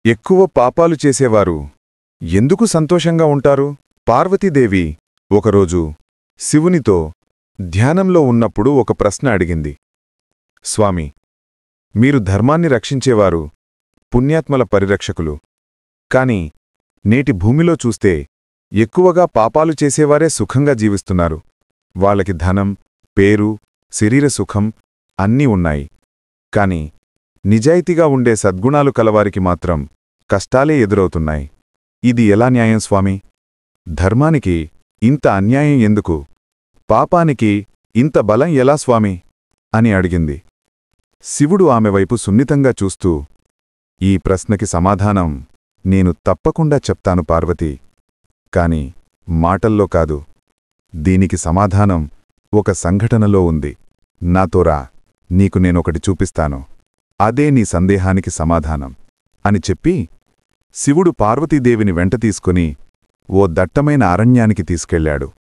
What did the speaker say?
ఎక్కువ పాపాలు చేసేవారు ఎందుకు సంతోషంగా ఉంటారు? పార్వతీదేవి ఒకరోజు శివునితో ధ్యానంలో ఉన్నప్పుడు ఒక ప్రశ్న అడిగింది. స్వామి, మీరు ధర్మాన్ని రక్షించేవారు, పుణ్యాత్మల పరిరక్షకులు. కాని నేటి భూమిలో చూస్తే ఎక్కువగా పాపాలు చేసేవారే సుఖంగా జీవిస్తున్నారు. వాళ్ళకి ధనం, పేరు, శరీర సుఖం అన్నీ ఉన్నాయి. కాని నిజాయితీగా ఉండే సద్గుణాలు కలవారికి మాత్రం కష్టాలే ఎదురవుతున్నాయి. ఇది ఎలా న్యాయం స్వామి? ధర్మానికి ఇంత అన్యాయం ఎందుకు? పాపానికి ఇంత బలం ఎలా స్వామి? అని అడిగింది. శివుడు ఆమె వైపు సున్నితంగా చూస్తూ, ఈ ప్రశ్నకి సమాధానం నేను తప్పకుండా చెప్తాను పార్వతీ. కాని మాటల్లో కాదు. దీనికి సమాధానం ఒక సంఘటనలో ఉంది. నాతో రా, నీకు నేనొకటి చూపిస్తాను. అదే నీ సందేహానికి సమాధానం అని చెప్పి శివుడు పార్వతీదేవిని వెంట తీసుకుని ఓ దట్టమైన అరణ్యానికి తీసుకెళ్లాడు.